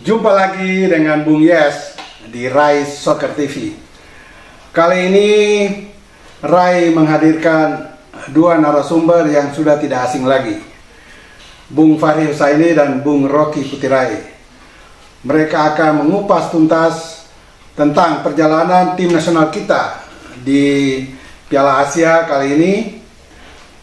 Jumpa lagi dengan Bung Yes di Rai Soccer TV. Kali ini Rai menghadirkan dua narasumber yang sudah tidak asing lagi, Bung Fahri Husaini dan Bung Rocky Putirai. Mereka akan mengupas tuntas tentang perjalanan tim nasional kita di Piala Asia kali ini,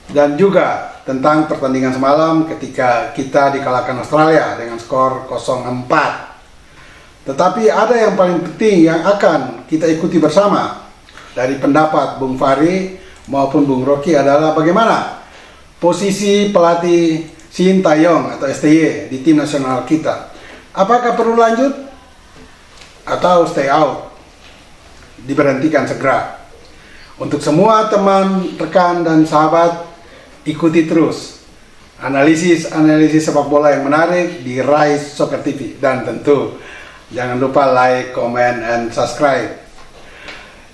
dan juga tentang pertandingan semalam ketika kita dikalahkan Australia dengan skor 0-4. Tetapi ada yang paling penting yang akan kita ikuti bersama dari pendapat Bung Fahri maupun Bung Rocky adalah bagaimana posisi pelatih Shin Tae-yong atau STY di tim nasional kita. Apakah perlu lanjut atau stay out, diberhentikan segera? Untuk semua teman, rekan, dan sahabat, ikuti terus analisis sepak bola yang menarik di Rise Soccer TV. Dan tentu jangan lupa like, comment, and subscribe.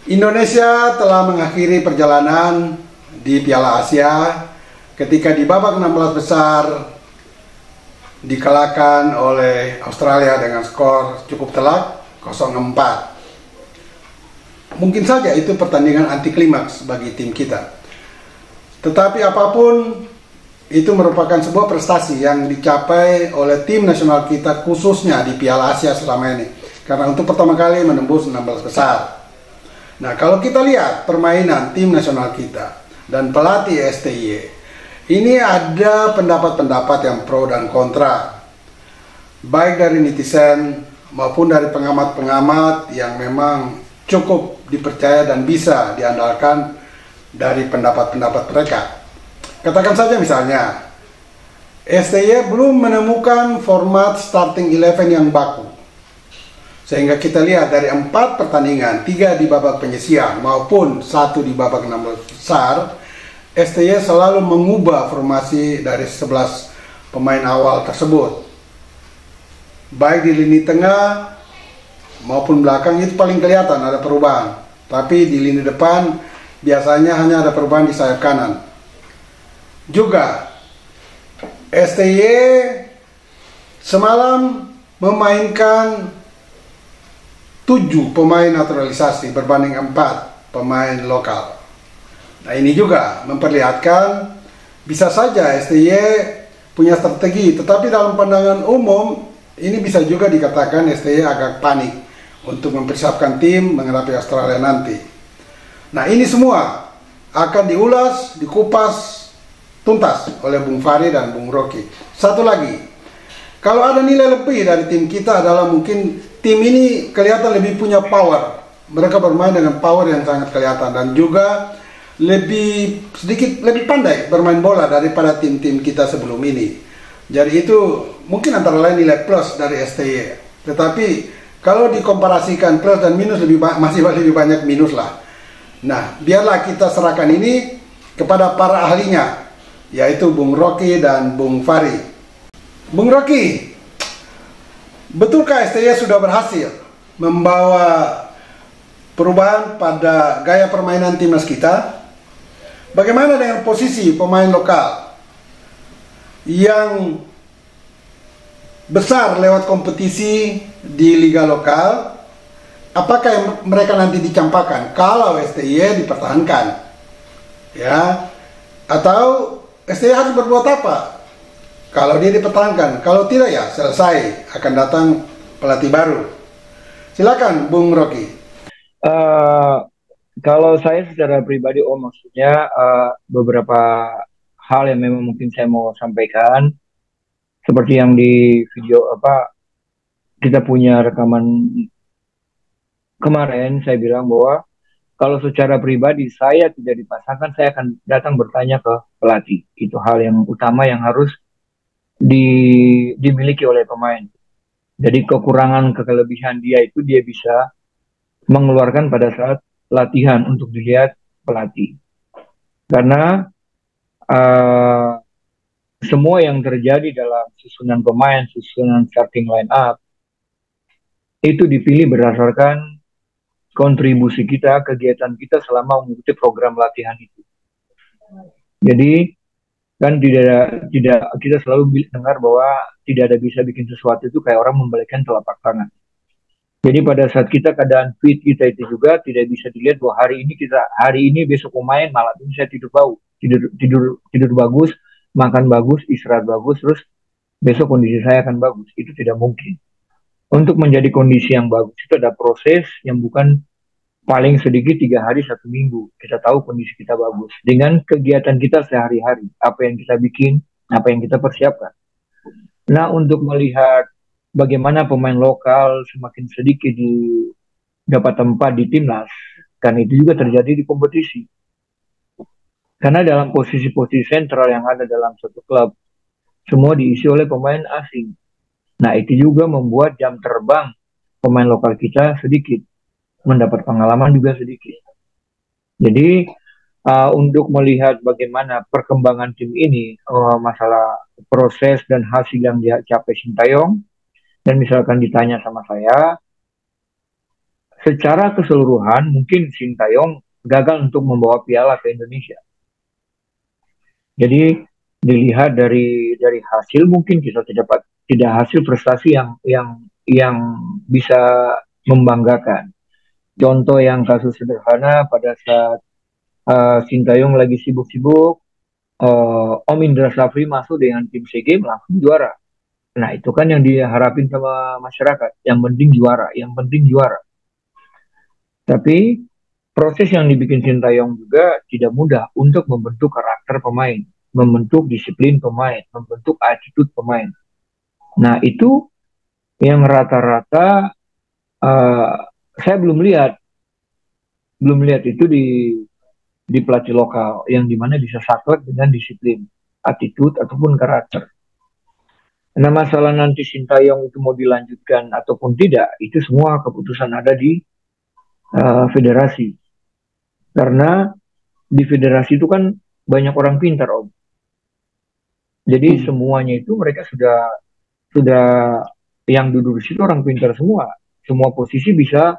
Indonesia telah mengakhiri perjalanan di Piala Asia ketika di babak 16 besar dikalahkan oleh Australia dengan skor cukup telak 0-4. Mungkin saja itu pertandingan anti klimaks bagi tim kita. Tetapi apapun, itu merupakan sebuah prestasi yang dicapai oleh tim nasional kita khususnya di Piala Asia selama ini. Karena untuk pertama kali menembus 16 besar. Nah, kalau kita lihat permainan tim nasional kita dan pelatih STY, ini ada pendapat-pendapat yang pro dan kontra. Baik dari netizen maupun dari pengamat-pengamat yang memang cukup dipercaya dan bisa diandalkan dari pendapat-pendapat mereka. Katakan saja misalnya, STY belum menemukan format starting 11 yang baku. Sehingga kita lihat dari 4 pertandingan, 3 di babak penyisian maupun 1 di babak 16 besar, STY selalu mengubah formasi dari 11 pemain awal tersebut. Baik di lini tengah maupun belakang itu paling kelihatan ada perubahan. Tapi di lini depan biasanya hanya ada perubahan di sayap kanan. Juga STY semalam memainkan 7 pemain naturalisasi berbanding 4 pemain lokal. Nah, ini juga memperlihatkan bisa saja STY punya strategi, tetapi dalam pandangan umum ini bisa juga dikatakan STY agak panik untuk mempersiapkan tim menghadapi Australia nanti. Nah, ini semua akan diulas, dikupas tuntas oleh Bung Fahri dan Bung Rocky. Satu lagi, kalau ada nilai lebih dari tim kita adalah mungkin tim ini kelihatan lebih punya power. Mereka bermain dengan power yang sangat kelihatan dan juga sedikit lebih pandai bermain bola daripada tim-tim kita sebelum ini. Jadi itu mungkin antara lain nilai plus dari STY. Tetapi kalau dikomparasikan plus dan minus masih lebih banyak minus lah. Nah, biarlah kita serahkan ini kepada para ahlinya, yaitu Bung Rocky dan Bung Fahri. Bung Rocky, betulkah STY sudah berhasil membawa perubahan pada gaya permainan timnas kita? Bagaimana dengan posisi pemain lokal yang besar lewat kompetisi di liga lokal? Apakah yang mereka nanti dicampakkan kalau STY dipertahankan? Ya, atau STY harus berbuat apa kalau dia dipertahankan? Kalau tidak, ya selesai, akan datang pelatih baru. Silakan Bung Rocky. Kalau saya secara pribadi, maksudnya beberapa hal yang memang mungkin saya mau sampaikan, seperti yang di video kita punya rekaman kemarin, saya bilang bahwa kalau secara pribadi saya tidak dipasangkan, saya akan datang bertanya ke pelatih. Itu hal yang utama yang harus dimiliki oleh pemain. Jadi kekurangan kelebihan dia itu dia bisa mengeluarkan pada saat latihan untuk dilihat pelatih. Karena semua yang terjadi dalam susunan pemain, susunan starting line up, itu dipilih berdasarkan kontribusi kita, kegiatan kita selama mengikuti program latihan itu. Jadi Kan tidak kita selalu dengar bahwa tidak ada bisa bikin sesuatu itu kayak orang membalikkan telapak tangan. Jadi pada saat kita keadaan fit kita itu juga tidak bisa dilihat bahwa hari ini besok pemain malam ini saya tidur bau, tidur bagus, makan bagus, istirahat bagus, terus besok kondisi saya akan bagus. Itu tidak mungkin. Untuk menjadi kondisi yang bagus itu ada proses yang bukan paling sedikit 3 hari 1 minggu. Kita tahu kondisi kita bagus dengan kegiatan kita sehari-hari, apa yang kita bikin, apa yang kita persiapkan. Nah, untuk melihat bagaimana pemain lokal semakin sedikit dapat tempat di timnas, kan itu juga terjadi di kompetisi. Karena dalam posisi-posisi sentral yang ada dalam satu klub, semua diisi oleh pemain asing. Nah, itu juga membuat jam terbang pemain lokal kita sedikit, mendapat pengalaman juga sedikit. Jadi, untuk melihat bagaimana perkembangan tim ini, masalah proses dan hasil yang dicapai Sintayong, dan misalkan ditanya sama saya, secara keseluruhan mungkin Sintayong gagal untuk membawa piala ke Indonesia. Jadi dilihat dari hasil mungkin kita tidak hasil prestasi yang bisa membanggakan. Contoh yang kasus sederhana pada saat Sintayong lagi sibuk-sibuk, Om Indra Safri masuk dengan tim SEA Games langsung juara. Nah itu kan yang diharapin sama masyarakat, yang penting juara, yang penting juara. Tapi proses yang dibikin Sintayong juga tidak mudah untuk membentuk karakter pemain, membentuk disiplin pemain, membentuk attitude pemain. Nah itu yang rata-rata saya belum lihat itu di pelatih lokal yang dimana bisa saklek dengan disiplin, attitude ataupun karakter. Nah masalah nanti Sintayong itu mau dilanjutkan ataupun tidak, itu semua keputusan ada di federasi. Karena di federasi itu kan banyak orang pintar, Om. Jadi semuanya itu mereka sudah yang duduk di situ orang pintar semua. Semua posisi bisa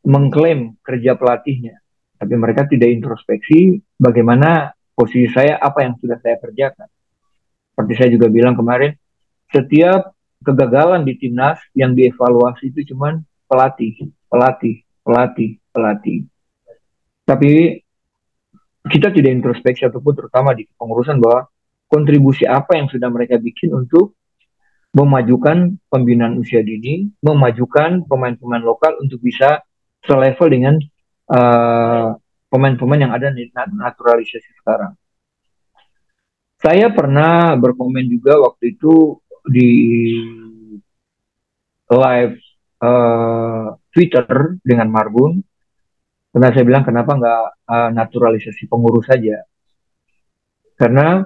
mengklaim kerja pelatihnya. Tapi mereka tidak introspeksi bagaimana posisi saya, apa yang sudah saya kerjakan. Seperti saya juga bilang kemarin, setiap kegagalan di timnas yang dievaluasi itu cuman pelatih. Tapi kita tidak introspeksi ataupun terutama di pengurusan bahwa kontribusi apa yang sudah mereka bikin untuk memajukan pembinaan usia dini, memajukan pemain-pemain lokal untuk bisa selevel dengan pemain-pemain yang ada di naturalisasi sekarang. Saya pernah berkomen juga waktu itu di live Twitter dengan Marbun, karena saya bilang kenapa nggak naturalisasi pengurus saja. Karena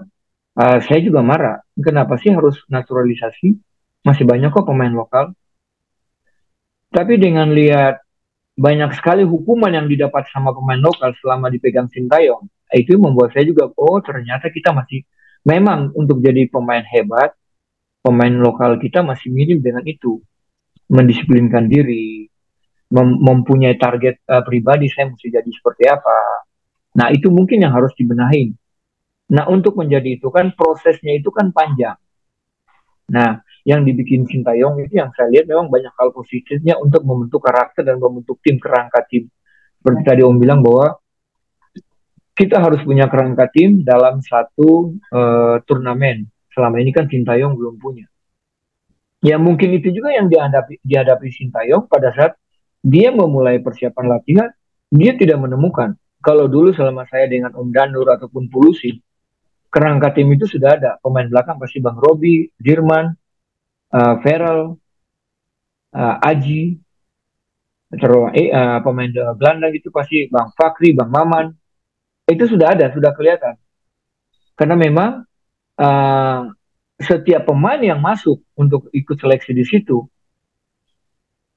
saya juga marah, kenapa sih harus naturalisasi? Masih banyak kok pemain lokal. Tapi dengan lihat banyak sekali hukuman yang didapat sama pemain lokal selama dipegang Sintayong, itu membuat saya juga, oh ternyata kita masih, memang untuk jadi pemain hebat, pemain lokal kita masih minim dengan itu. Mendisiplinkan diri, mempunyai target pribadi, saya mesti jadi seperti apa. Nah itu mungkin yang harus dibenahin. Nah untuk menjadi itu kan prosesnya itu kan panjang. Nah yang dibikin Sintayong itu yang saya lihat memang banyak hal positifnya untuk membentuk karakter dan membentuk tim, kerangka tim. Seperti tadi Om bilang bahwa kita harus punya kerangka tim dalam satu turnamen. Selama ini kan Sintayong belum punya. Ya mungkin itu juga yang dihadapi Sintayong pada saat dia memulai persiapan latihan, dia tidak menemukan. Kalau dulu selama saya dengan Om Danur ataupun Pulusi, kerangka tim itu sudah ada. Pemain belakang pasti Bang Robi, Dirman, Feral, Aji, terus pemain gelandang itu pasti Bang Fakri, Bang Maman. Itu sudah ada, sudah kelihatan. Karena memang setiap pemain yang masuk untuk ikut seleksi di situ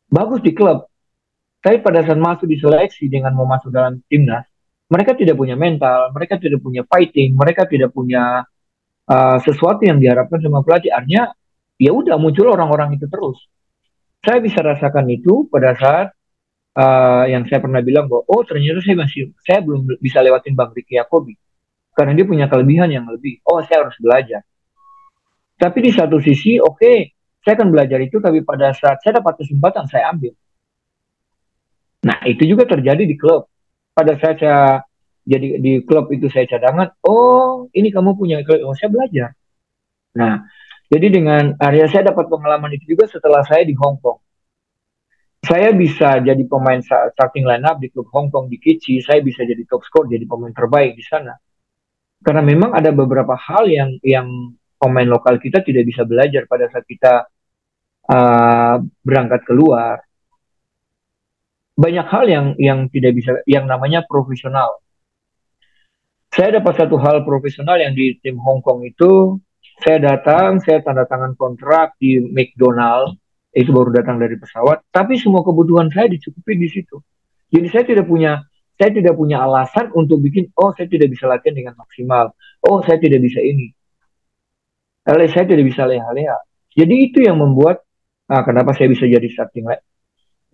bagus di klub. Tapi pada saat masuk di seleksi dengan mau masuk dalam timnas, mereka tidak punya mental, mereka tidak punya fighting, mereka tidak punya sesuatu yang diharapkan sama pelatih. Artinya ya udah muncul orang-orang itu terus. Saya bisa rasakan itu pada saat yang saya pernah bilang bahwa oh ternyata saya belum bisa lewatin Bang Ricky Yakobi. karena dia punya kelebihan yang lebih. Oh, saya harus belajar. Tapi di satu sisi, oke, saya akan belajar itu, tapi pada saat saya dapat kesempatan, saya ambil. Nah, itu juga terjadi di klub. Pada saat saya jadi di klub itu saya cadangan, oh, ini kamu punya klub, oh, saya belajar. Nah, jadi dengan area saya dapat pengalaman itu juga setelah saya di Hong Kong. Saya bisa jadi pemain starting line up di klub Hong Kong di Kichi, saya bisa jadi top score, jadi pemain terbaik di sana. Karena memang ada beberapa hal yang pemain lokal kita tidak bisa belajar pada saat kita berangkat keluar. Banyak hal yang tidak bisa, yang namanya profesional. Saya dapat satu hal profesional yang di tim Hong Kong itu, saya datang, saya tanda tangan kontrak di McDonald, itu baru datang dari pesawat, tapi semua kebutuhan saya dicukupi di situ. Jadi saya tidak punya alasan untuk bikin, oh saya tidak bisa latihan dengan maksimal, oh saya tidak bisa ini, saya tidak bisa leha-leha. Jadi itu yang membuat kenapa saya bisa jadi starting line.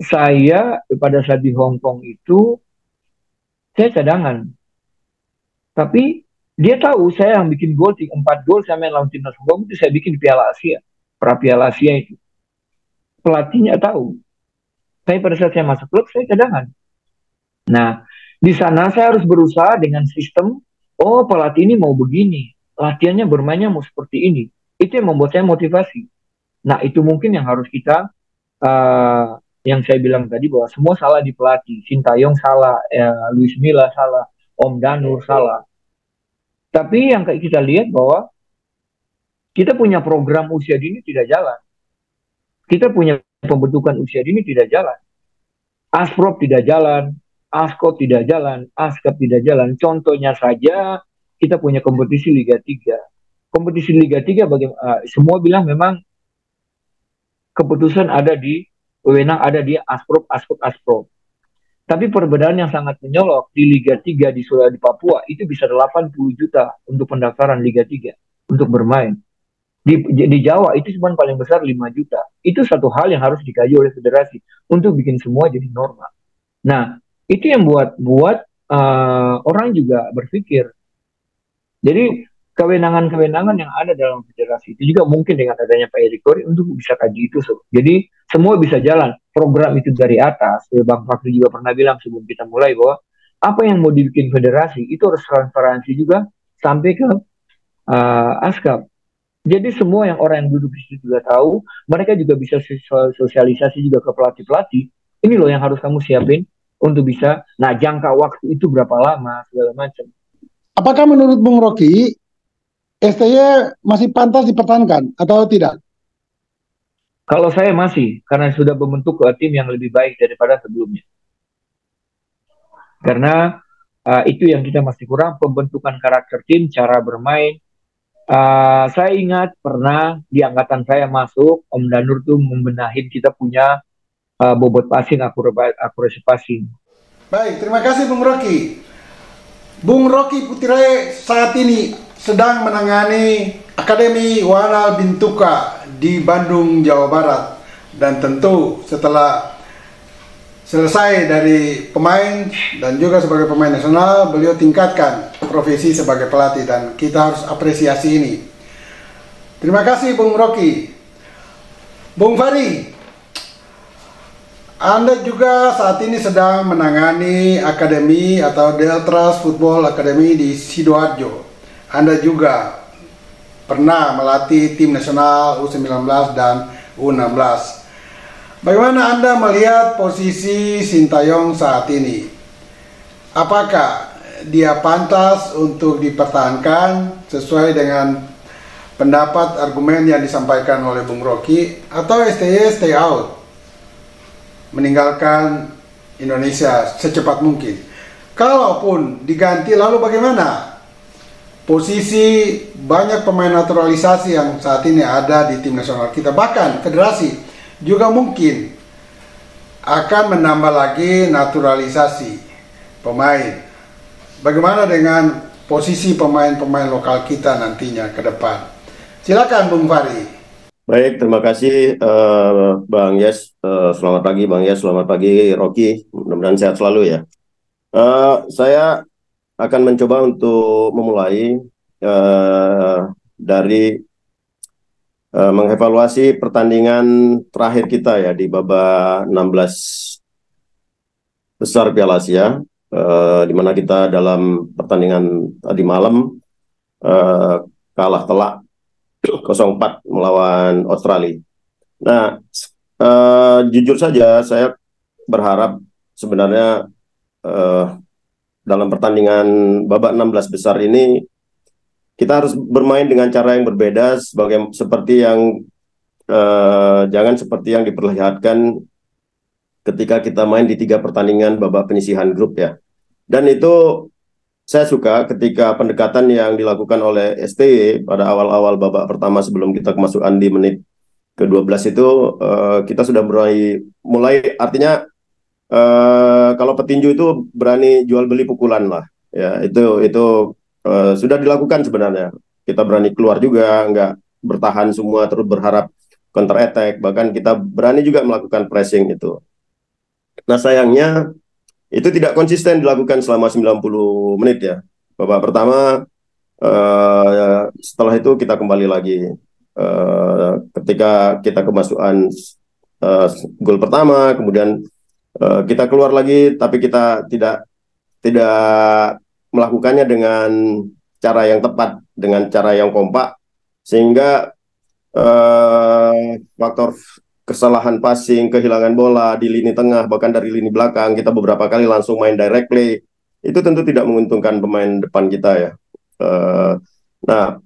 Saya pada saat di Hong Kong itu saya cadangan, tapi dia tahu saya yang bikin gol 4 gol saya main lawan timnas Hong Kong itu saya bikin di Piala Asia, pra Piala Asia itu. Pelatihnya tahu. Tapi pada saat saya masuk klub saya cadangan. Nah, di sana saya harus berusaha dengan sistem, oh pelatih ini mau begini, latihannya bermainnya mau seperti ini. Itu yang membuat saya motivasi. Nah, itu mungkin yang harus kita, yang saya bilang tadi bahwa semua salah di pelatih. Sintayong salah, Luis Milla salah, Om Danur salah. Tapi yang kita lihat bahwa kita punya program usia dini tidak jalan. Kita punya pembentukan usia dini tidak jalan. Asprop tidak jalan, Asko tidak jalan, Askap tidak jalan. Contohnya saja kita punya kompetisi Liga 3. Kompetisi Liga 3 semua bilang memang keputusan ada di wewenang ada di Asprop, Asprop. Tapi perbedaan yang sangat menyolok di Liga 3 di Papua itu bisa 80 juta untuk pendaftaran Liga 3 untuk bermain. Di Jawa itu cuma paling besar 5 juta. Itu satu hal yang harus dikaji oleh federasi untuk bikin semua jadi normal. Nah, itu yang buat orang juga berpikir. Jadi kewenangan-kewenangan yang ada dalam federasi itu juga mungkin dengan adanya Pak Erick Thohir untuk bisa kaji itu. Jadi semua bisa jalan. Program itu dari atas. Bang Fakri juga pernah bilang sebelum kita mulai bahwa apa yang mau dibikin federasi itu harus transparansi juga sampai ke Askap. Jadi semua orang yang duduk di situ juga tahu, mereka juga bisa sosialisasi juga ke pelatih-pelatih. Ini loh yang harus kamu siapin untuk bisa, nah jangka waktu itu berapa lama, segala macam. Apakah menurut Bung Rocky, STY masih pantas dipertahankan atau tidak? Kalau saya masih, karena sudah membentuk tim yang lebih baik daripada sebelumnya. Karena itu yang kita masih kurang, pembentukan karakter tim, cara bermain. Saya ingat pernah di angkatan saya masuk, Om Danur tuh membenahin kita punya bobot passing, akurasi passing. Baik, terima kasih Bung Rocky. Bung Rocky Putirae saat ini sedang menangani Akademi Wana Bintuka di Bandung, Jawa Barat. Dan tentu setelah selesai dari pemain dan juga sebagai pemain nasional, beliau tingkatkan profesi sebagai pelatih dan kita harus apresiasi ini. Terima kasih Bung Rocky. Bung Fari, Anda juga saat ini sedang menangani akademi atau Deltras Football Academy di Sidoarjo. Anda juga pernah melatih tim nasional U19 dan U16. Bagaimana Anda melihat posisi Sintayong saat ini? Apakah dia pantas untuk dipertahankan sesuai dengan pendapat argumen yang disampaikan oleh Bung Rocky, atau STY stay out, meninggalkan Indonesia secepat mungkin? Kalaupun diganti, lalu bagaimana posisi banyak pemain naturalisasi yang saat ini ada di tim nasional kita, bahkan federasi juga mungkin akan menambah lagi naturalisasi pemain. Bagaimana dengan posisi pemain-pemain lokal kita nantinya ke depan? Silakan Bung Fari. Baik, terima kasih Bang Yes. Selamat pagi Bang Yes, selamat pagi Rocky. Mudah-mudahan sehat selalu ya. Saya akan mencoba untuk memulai dari mengevaluasi pertandingan terakhir kita ya di babak 16 besar Piala Asia, di mana kita dalam pertandingan tadi malam eh, kalah telak 0-4 melawan Australia. Nah, jujur saja saya berharap sebenarnya eh, dalam pertandingan babak 16 besar ini kita harus bermain dengan cara yang berbeda seperti yang jangan seperti yang diperlihatkan ketika kita main di 3 pertandingan babak penyisihan grup ya. Dan itu saya suka ketika pendekatan yang dilakukan oleh STY pada awal-awal babak pertama sebelum kita kemasukan di menit ke-12 itu kita sudah mulai artinya kalau petinju itu berani jual beli pukulan lah ya, itu sudah dilakukan sebenarnya. Kita berani keluar juga, nggak bertahan semua terus berharap counter attack, bahkan kita berani juga melakukan pressing itu. Nah sayangnya itu tidak konsisten dilakukan selama 90 menit ya. Babak pertama, setelah itu kita kembali lagi. Ketika kita kemasukan gol pertama, kemudian kita keluar lagi, tapi kita tidak melakukannya dengan cara yang tepat, dengan cara yang kompak, sehingga faktor kesalahan passing, kehilangan bola di lini tengah, bahkan dari lini belakang, kita beberapa kali langsung main direct play. Itu tentu tidak menguntungkan pemain depan kita ya. Nah,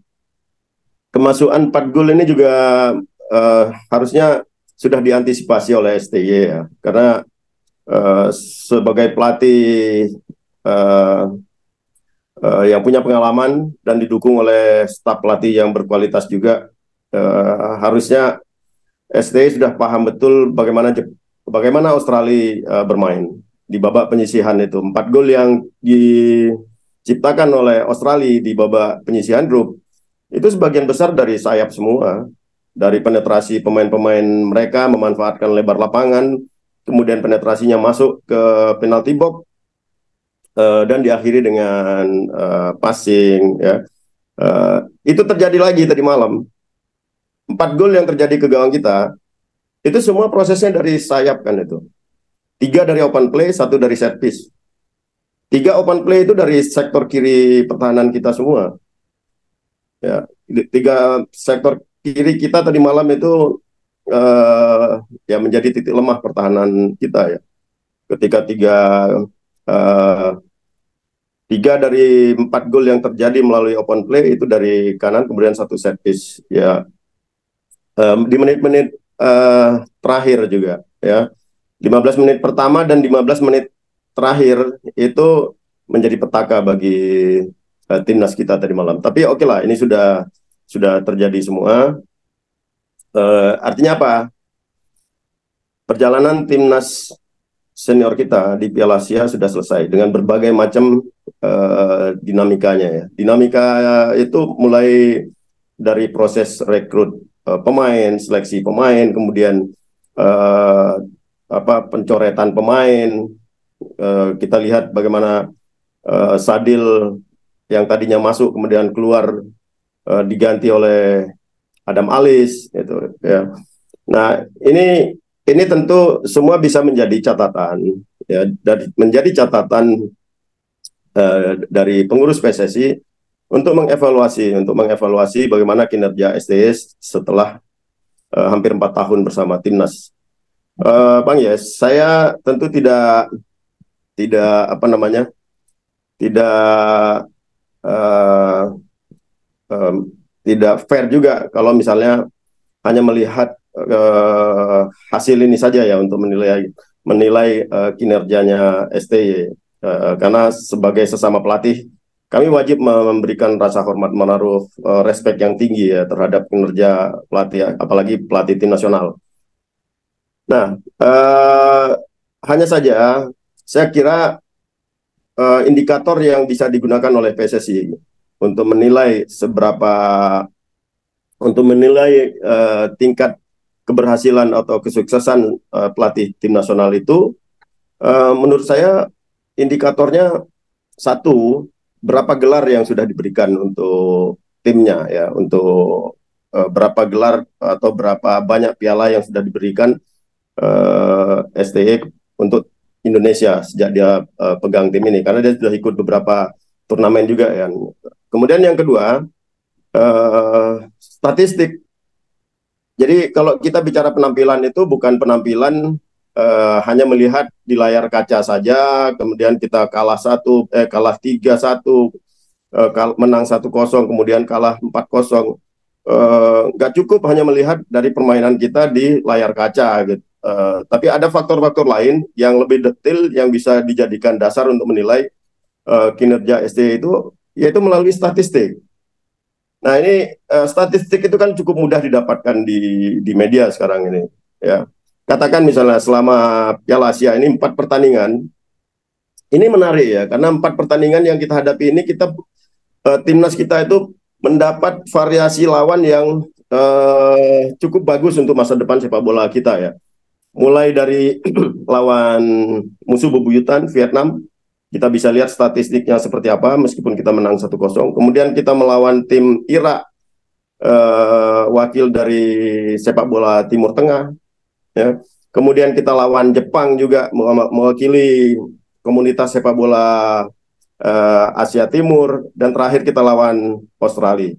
kemasukan 4 gol ini juga harusnya sudah diantisipasi oleh STY ya. Karena sebagai pelatih yang punya pengalaman dan didukung oleh staf pelatih yang berkualitas juga, harusnya STY sudah paham betul bagaimana Australia bermain di babak penyisihan itu. 4 gol yang diciptakan oleh Australia di babak penyisihan grup itu sebagian besar dari sayap semua, dari penetrasi pemain-pemain mereka memanfaatkan lebar lapangan, kemudian penetrasinya masuk ke penalti box dan diakhiri dengan passing ya. Itu terjadi lagi tadi malam. 4 gol yang terjadi ke gawang kita, itu semua prosesnya dari sayap kan itu. 3 dari open play, 1 dari set piece. 3 open play itu dari sektor kiri pertahanan kita semua. Ya, 3 sektor kiri kita tadi malam itu ya menjadi titik lemah pertahanan kita ya. Ketika 3 dari 4 gol yang terjadi melalui open play itu dari kanan, kemudian 1 set piece ya. Di menit-menit terakhir juga ya, 15 menit pertama dan 15 menit terakhir itu menjadi petaka bagi timnas kita tadi malam. Tapi oke lah, ini sudah terjadi semua. Artinya apa? Perjalanan timnas senior kita di Piala Asia sudah selesai dengan berbagai macam dinamikanya ya. Dinamika itu mulai dari proses rekrut pemain, seleksi pemain, kemudian pencoretan pemain. Kita lihat bagaimana Sadil yang tadinya masuk kemudian keluar diganti oleh Adam Alis itu ya. Nah, ini tentu semua bisa menjadi catatan ya, dan menjadi catatan dari pengurus PSSI untuk mengevaluasi bagaimana kinerja STY setelah hampir 4 tahun bersama timnas. Bang Yes, saya tentu tidak tidak fair juga kalau misalnya hanya melihat hasil ini saja ya untuk menilai kinerjanya STY. Karena sebagai sesama pelatih, kami wajib memberikan rasa hormat, menaruh respek yang tinggi ya terhadap kinerja pelatih, apalagi pelatih tim nasional. Nah, hanya saja saya kira indikator yang bisa digunakan oleh PSSI untuk menilai tingkat keberhasilan atau kesuksesan pelatih tim nasional itu, menurut saya indikatornya satu, berapa gelar yang sudah diberikan untuk timnya ya, untuk berapa gelar atau berapa banyak piala yang sudah diberikan STY untuk Indonesia sejak dia pegang tim ini, karena dia sudah ikut beberapa turnamen juga ya. Kemudian yang kedua, statistik. Jadi kalau kita bicara penampilan itu bukan penampilan hanya melihat di layar kaca saja, kemudian kita kalah 3-1, menang 1-0, kemudian kalah 4-0. Nggak cukup hanya melihat dari permainan kita di layar kaca gitu. Tapi ada faktor-faktor lain yang lebih detail yang bisa dijadikan dasar untuk menilai kinerja STY itu, yaitu melalui statistik. Nah ini statistik itu kan cukup mudah didapatkan di media sekarang ini. Ya, katakan misalnya selama Piala Asia ini 4 pertandingan, ini menarik ya, karena 4 pertandingan yang kita hadapi ini timnas kita itu mendapat variasi lawan yang cukup bagus untuk masa depan sepak bola kita ya. Mulai dari lawan musuh bebuyutan Vietnam, kita bisa lihat statistiknya seperti apa meskipun kita menang 1-0. Kemudian kita melawan tim Irak, wakil dari sepak bola Timur Tengah. Ya. Kemudian kita lawan Jepang juga, mewakili komunitas sepak bola Asia Timur. Dan terakhir kita lawan Australia.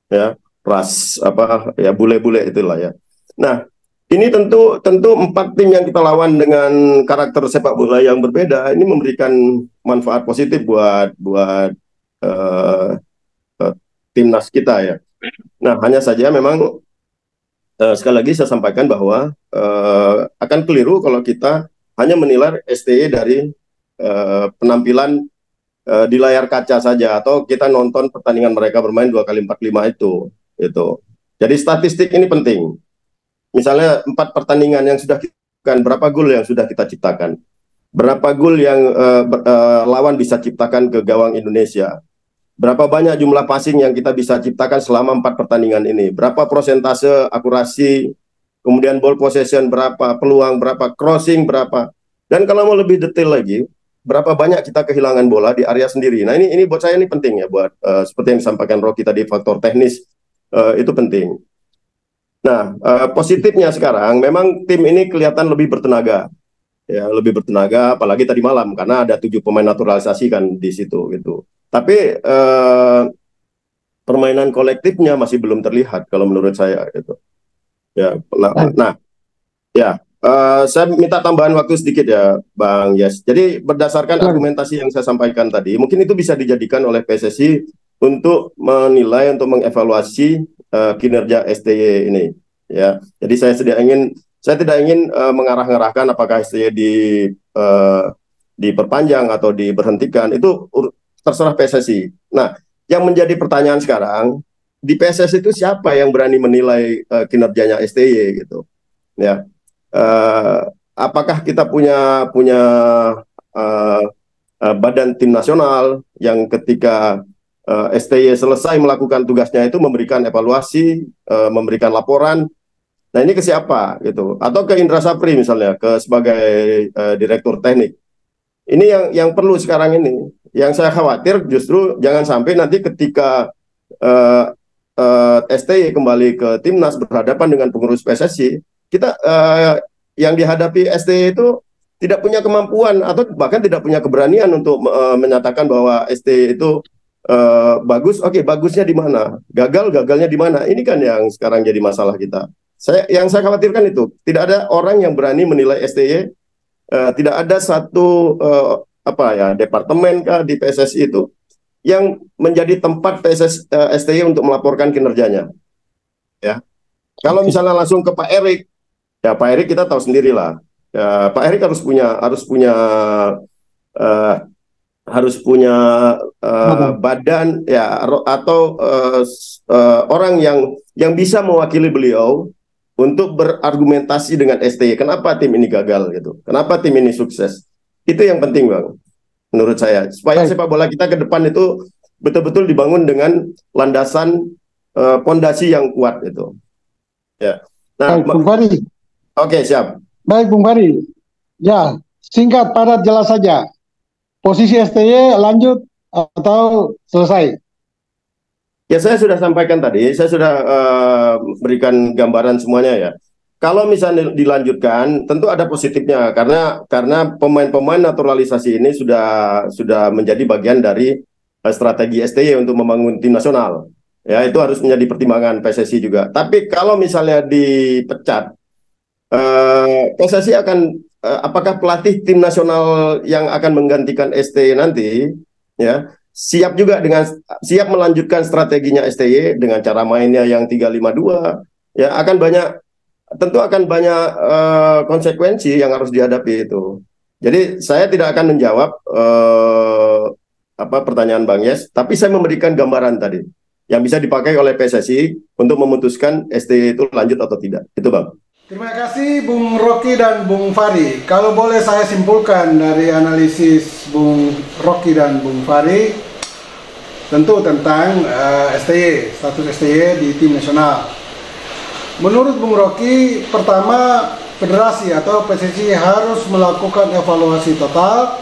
Ya, bule-bule itulah ya. Nah, ini tentu 4 tim yang kita lawan dengan karakter sepak bola yang berbeda, ini memberikan manfaat positif buat timnas kita ya. Nah, hanya saja memang sekali lagi saya sampaikan bahwa akan keliru kalau kita hanya menilai STY dari penampilan di layar kaca saja, atau kita nonton pertandingan mereka bermain 2x45 itu. Jadi statistik ini penting. Misalnya 4 pertandingan yang sudah kita ciptakan, berapa gol yang sudah kita ciptakan, berapa gol yang lawan bisa ciptakan ke gawang Indonesia, berapa banyak jumlah passing yang kita bisa ciptakan selama 4 pertandingan ini, berapa prosentase akurasi, kemudian ball possession berapa, peluang berapa, crossing berapa, dan kalau mau lebih detail lagi, berapa banyak kita kehilangan bola di area sendiri. Nah ini buat saya ini penting ya, buat seperti yang disampaikan Rocky tadi, faktor teknis itu penting. Nah, positifnya sekarang memang tim ini kelihatan lebih bertenaga, ya lebih bertenaga, apalagi tadi malam karena ada 7 pemain naturalisasi kan di situ gitu. Tapi permainan kolektifnya masih belum terlihat kalau menurut saya gitu. Ya, saya minta tambahan waktu sedikit ya, Bang Yes. Jadi berdasarkan argumentasi yang saya sampaikan tadi, mungkin itu bisa dijadikan oleh PSSI untuk menilai, untuk mengevaluasi kinerja STY ini ya. Jadi saya tidak ingin mengarah-ngarahkan apakah STY diperpanjang atau diberhentikan, itu terserah PSSI. Nah, yang menjadi pertanyaan sekarang di PSSI itu siapa yang berani menilai kinerjanya STY gitu ya. Apakah kita punya badan tim nasional yang ketika STY selesai melakukan tugasnya itu memberikan evaluasi, memberikan laporan. Nah ini ke siapa gitu? Atau ke Indra Sapri misalnya, sebagai direktur teknik. Ini yang perlu sekarang ini. Yang saya khawatir justru jangan sampai nanti ketika STY kembali ke timnas berhadapan dengan pengurus PSSI, kita yang dihadapi STY itu tidak punya kemampuan atau bahkan tidak punya keberanian untuk menyatakan bahwa STY itu bagus. Oke, bagusnya di mana? Gagalnya di mana? Ini kan yang sekarang jadi masalah kita. Yang saya khawatirkan itu tidak ada orang yang berani menilai STY, tidak ada satu departemen di PSSI itu yang menjadi tempat STY untuk melaporkan kinerjanya. Ya, kalau misalnya langsung ke Pak Erik, ya Pak Erik kita tahu sendirilah. Ya, Pak Erik harus punya badan ya, atau orang yang bisa mewakili beliau untuk berargumentasi dengan STY. Kenapa tim ini gagal gitu? Kenapa tim ini sukses? Itu yang penting, Bang, menurut saya. Supaya sepak bola kita ke depan itu betul-betul dibangun dengan landasan pondasi yang kuat itu. Ya. Nah, Bung Fahri. Oke, siap. Baik, Bung Fahri. Ya, singkat, padat, jelas saja. Posisi STY lanjut atau selesai? Ya, saya sudah sampaikan tadi, saya sudah berikan gambaran semuanya ya. Kalau misalnya dilanjutkan, tentu ada positifnya karena pemain-pemain naturalisasi ini sudah menjadi bagian dari strategi STY untuk membangun tim nasional. Ya, itu harus menjadi pertimbangan PSSI juga. Tapi kalau misalnya dipecat, PSSI akan apakah pelatih tim nasional yang akan menggantikan STY nanti ya siap melanjutkan strateginya STY dengan cara mainnya yang 3-5-2 ya tentu akan banyak konsekuensi yang harus dihadapi itu. Jadi saya tidak akan menjawab pertanyaan Bang Yes, tapi saya memberikan gambaran tadi yang bisa dipakai oleh PSSI untuk memutuskan STY itu lanjut atau tidak. Itu Bang. Terima kasih Bung Rocky dan Bung Fahri. Kalau boleh saya simpulkan dari analisis Bung Rocky dan Bung Fahri, tentu tentang STY, status STY di tim nasional. Menurut Bung Rocky, pertama federasi atau PSSI harus melakukan evaluasi total,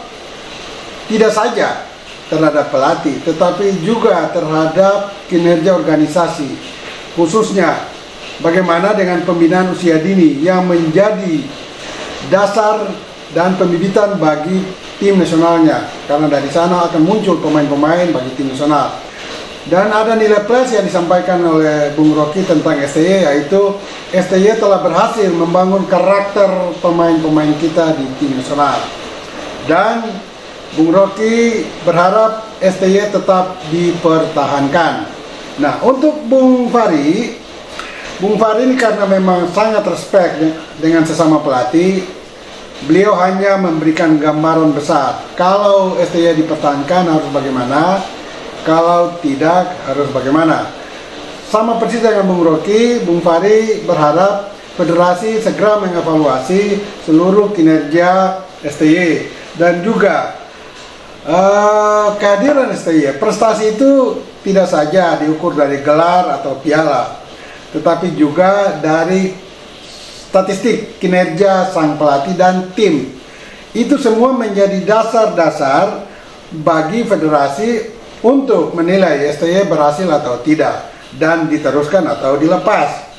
tidak saja terhadap pelatih, tetapi juga terhadap kinerja organisasi, khususnya bagaimana dengan pembinaan usia dini yang menjadi dasar dan pembibitan bagi tim nasionalnya, karena dari sana akan muncul pemain-pemain bagi tim nasional. Dan ada nilai plus yang disampaikan oleh Bung Rocky tentang STY, yaitu STY telah berhasil membangun karakter pemain-pemain kita di tim nasional. Dan Bung Rocky berharap STY tetap dipertahankan. Nah, untuk Bung Fahri ini karena memang sangat respect dengan sesama pelatih, beliau hanya memberikan gambaran besar. Kalau STY dipertahankan harus bagaimana, kalau tidak harus bagaimana. Sama persis dengan Bung Rocky, Bung Fahri berharap federasi segera mengevaluasi seluruh kinerja STY dan juga kehadiran STY. Prestasi itu tidak saja diukur dari gelar atau piala, tetapi juga dari statistik kinerja sang pelatih dan tim. Itu semua menjadi dasar-dasar bagi federasi untuk menilai STY berhasil atau tidak dan diteruskan atau dilepas.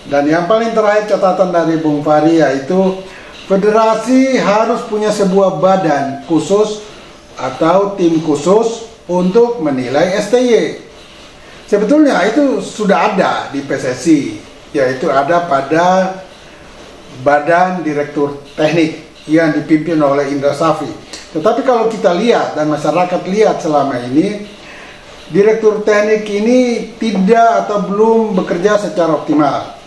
Dan yang paling terakhir catatan dari Bung Fahri, yaitu federasi harus punya sebuah badan khusus atau tim khusus untuk menilai STY. Sebetulnya itu sudah ada di PSSI, yaitu ada pada Badan Direktur Teknik yang dipimpin oleh Indra Safri. Tetapi kalau kita lihat dan masyarakat lihat selama ini, Direktur Teknik ini tidak atau belum bekerja secara optimal.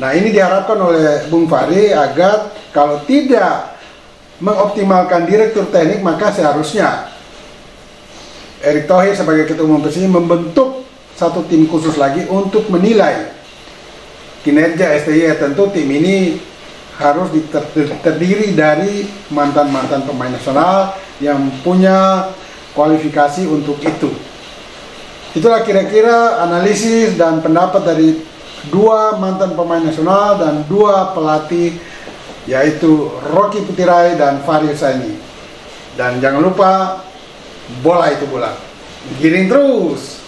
Nah, ini diharapkan oleh Bung Fahri agar kalau tidak mengoptimalkan Direktur Teknik, maka seharusnya Erick Thohir sebagai Ketua Umum PSSI membentuk satu tim khusus lagi untuk menilai kinerja STY. Tentu tim ini harus terdiri dari mantan-mantan pemain nasional yang punya kualifikasi untuk itu. Itulah kira-kira analisis dan pendapat dari dua mantan pemain nasional dan dua pelatih, yaitu Rocky Putirai dan Fahri Husaini. Dan jangan lupa, bola itu bola, giring terus.